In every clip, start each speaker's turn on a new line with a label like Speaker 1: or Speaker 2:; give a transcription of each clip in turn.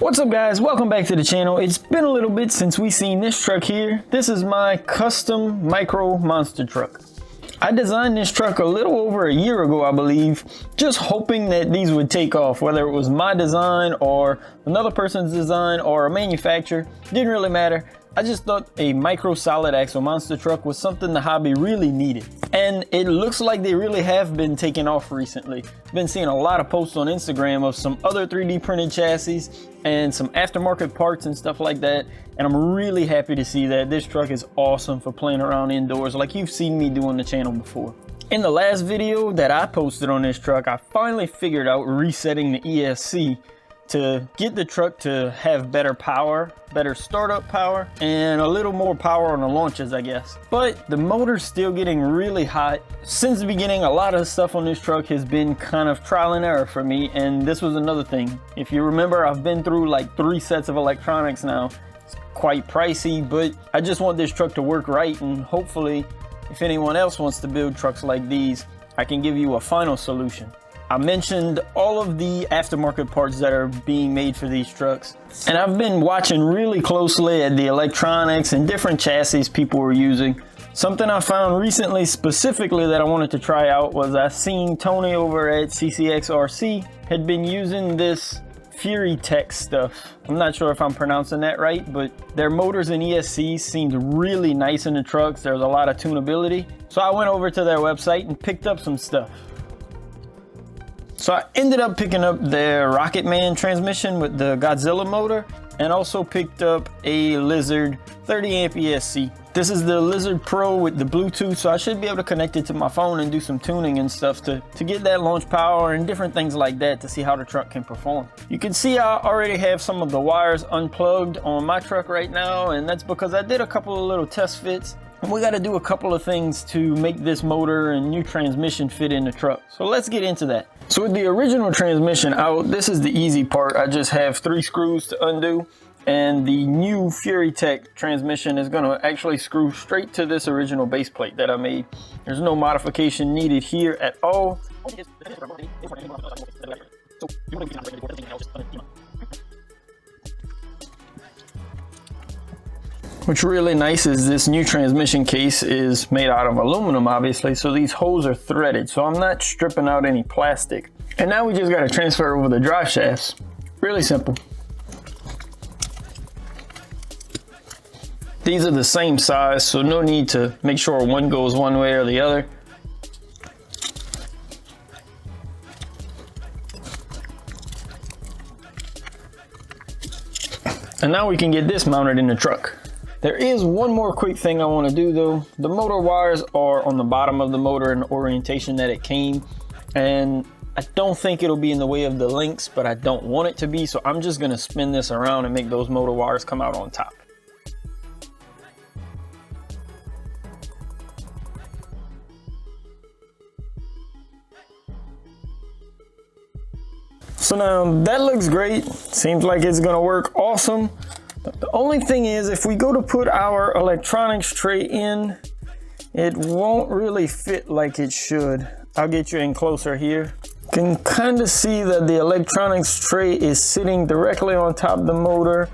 Speaker 1: What's up guys, welcome back to the channel. It's been a little bit since we seen this truck here. This is my custom micro monster truck. I designed this truck a little over a year ago, I believe, just hoping that these would take off, whether it was my design or another person's design or a manufacturer, didn't really matter. I just thought a micro solid axle monster truck was something the hobby really needed. And it looks like they really have been taking off recently. Been seeing a lot of posts on Instagram of some other 3D printed chassis and some aftermarket parts and stuff like that. And I'm really happy to see that. This truck is awesome for playing around indoors like you've seen me do on the channel before. In the last video that I posted on this truck, I finally figured out resetting the ESC to get the truck to have better power, better startup power, and a little more power on the launches, I guess. But the motor's still getting really hot. Since the beginning, a lot of the stuff on this truck has been kind of trial and error for me, and this was another thing. If you remember, I've been through like 3 sets of electronics now. It's quite pricey, but I just want this truck to work right, and hopefully, if anyone else wants to build trucks like these, I can give you a final solution. I mentioned all of the aftermarket parts that are being made for these trucks, and I've been watching really closely at the electronics and different chassis people were using. Something I found recently specifically that I wanted to try out was I seen Tony over at CCXRC had been using this Furitek stuff. I'm not sure if I'm pronouncing that right, but their motors and ESCs seemed really nice in the trucks. There's a lot of tunability. So I went over to their website and picked up some stuff. So I ended up picking up their Rocketman transmission with the Godzilla motor, and also picked up a Lizard 30 amp ESC. This is the Lizard Pro with the Bluetooth, so I should be able to connect it to my phone and do some tuning and stuff to get that launch power and different things like that to see how the truck can perform. You can see I already have some of the wires unplugged on my truck right now, and that's because I did a couple of little test fits. And we got to do a couple of things to make this motor and new transmission fit in the truck. So let's get into that. So with the original transmission out, this is the easy part. I just have 3 screws to undo, and the new Furitek transmission is going to actually screw straight to this original base plate that I made. There's no modification needed here at all. What's really nice is this new transmission case is made out of aluminum, obviously, so these holes are threaded, so I'm not stripping out any plastic. And now we just got to transfer over the drive shafts. Really simple. These are the same size, so no need to make sure one goes one way or the other. And now we can get this mounted in the truck. There is one more quick thing I want to do though. The motor wires are on the bottom of the motor in the orientation that it came, and I don't think it'll be in the way of the links, but I don't want it to be, so I'm just going to spin this around and make those motor wires come out on top. So now that looks great. Seems like it's going to work awesome. The only thing is, if we go to put our electronics tray in, it won't really fit like it should. I'll get you in closer here. You can kind of see that the electronics tray is sitting directly on top of the motor,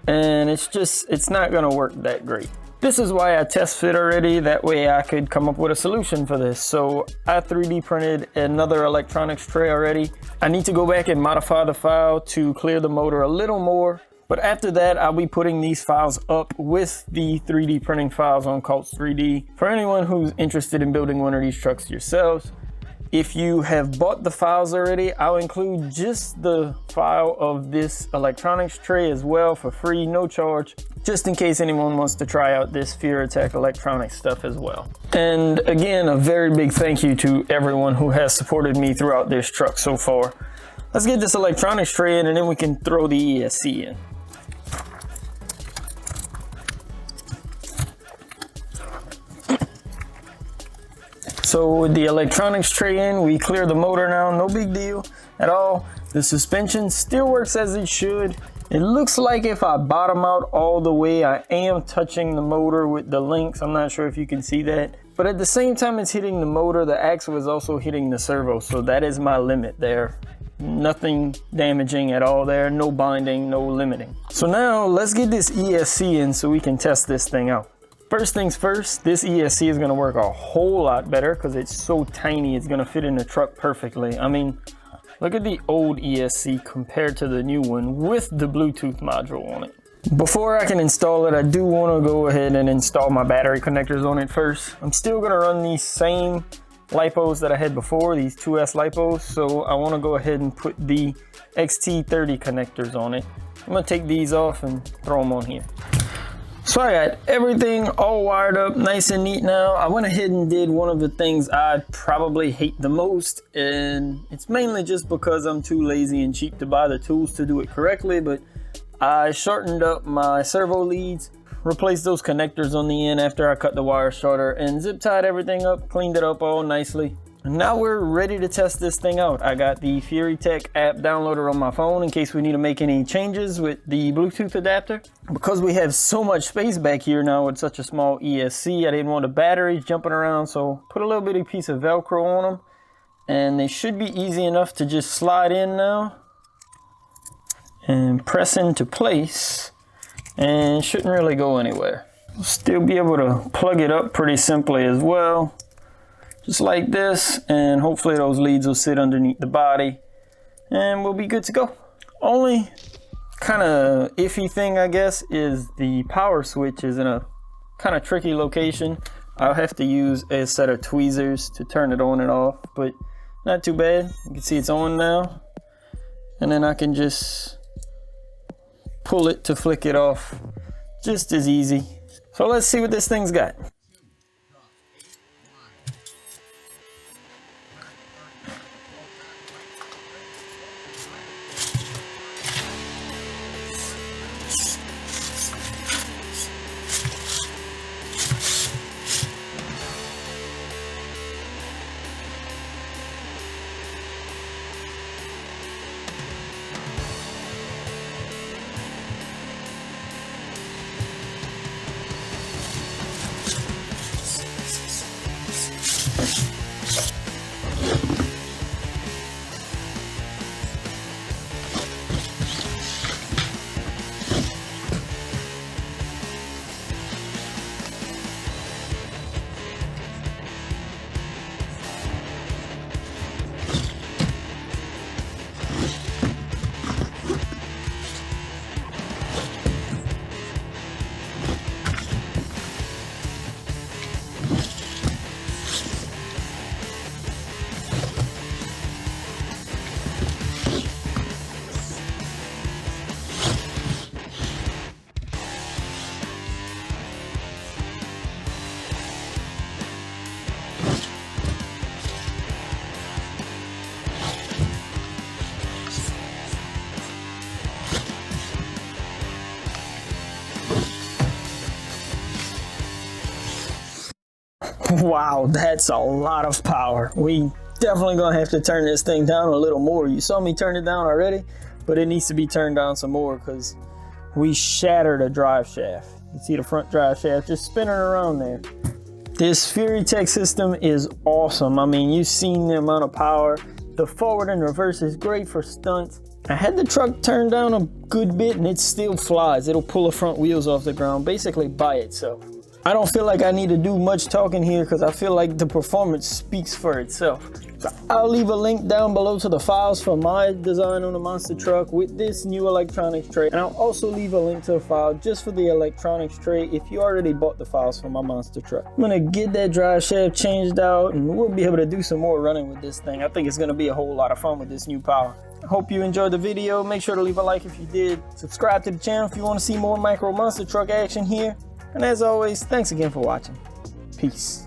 Speaker 1: and it's not gonna work that great. This is why I test fit already, that way I could come up with a solution for this. So I 3D printed another electronics tray already. I need to go back and modify the file to clear the motor a little more. But after that, I'll be putting these files up with the 3D printing files on Cults 3D. For anyone who's interested in building one of these trucks yourselves, if you have bought the files already, I'll include just the file of this electronics tray as well for free, no charge, just in case anyone wants to try out this Furitek electronic stuff as well. And again, a very big thank you to everyone who has supported me throughout this truck so far. Let's get this electronics tray in, and then we can throw the ESC in. So with the electronics tray in, we clear the motor now, no big deal at all. The suspension still works as it should. It looks like if I bottom out all the way, I am touching the motor with the links. I'm not sure if you can see that. But at the same time it's hitting the motor, the axle is also hitting the servo. So that is my limit there. Nothing damaging at all there, no binding, no limiting. So now let's get this ESC in so we can test this thing out. First things first, this ESC is gonna work a whole lot better because it's so tiny, it's gonna fit in the truck perfectly. I mean, look at the old ESC compared to the new one with the Bluetooth module on it. Before I can install it, I do wanna go ahead and install my battery connectors on it first. I'm still gonna run these same lipos that I had before, these 2S lipos, so I want to go ahead and put the XT30 connectors on it. I'm going to take these off and throw them on here. So I got everything all wired up nice and neat now. I went ahead and did one of the things I probably hate the most, and it's mainly just because I'm too lazy and cheap to buy the tools to do it correctly, but I shortened up my servo leads, replaced those connectors on the end after I cut the wire shorter, and zip tied everything up, cleaned it up all nicely. And now we're ready to test this thing out. I got the Furitek app downloaded on my phone in case we need to make any changes with the Bluetooth adapter. Because we have so much space back here now with such a small ESC, I didn't want the batteries jumping around, so put a little bitty piece of Velcro on them, and they should be easy enough to just slide in now and press into place. And shouldn't really go anywhere. We'll still be able to plug it up pretty simply as well, just like this, and hopefully those leads will sit underneath the body and we'll be good to go. Only kind of iffy thing, I guess, is the power switch is in a kind of tricky location. I'll have to use a set of tweezers to turn it on and off, but not too bad. You can see it's on now, and then I can just pull it to flick it off just as easy. So let's see what this thing's got. Wow, that's a lot of power. We definitely gonna have to turn this thing down a little more. You saw me turn it down already, but it needs to be turned down some more because we shattered a drive shaft. You see the front drive shaft just spinning around there. This Furitek system is awesome. I mean, you've seen the amount of power. The forward and reverse is great for stunts. I had the truck turned down a good bit and it still flies. It'll pull the front wheels off the ground basically by itself. I don't feel like I need to do much talking here because I feel like the performance speaks for itself. So I'll leave a link down below to the files for my design on the monster truck with this new electronics tray. And I'll also leave a link to the file just for the electronics tray if you already bought the files for my monster truck. I'm gonna get that drive shaft changed out and we'll be able to do some more running with this thing. I think it's gonna be a whole lot of fun with this new power. I hope you enjoyed the video. Make sure to leave a like if you did. Subscribe to the channel if you want to see more micro monster truck action here. And as always, thanks again for watching. Peace.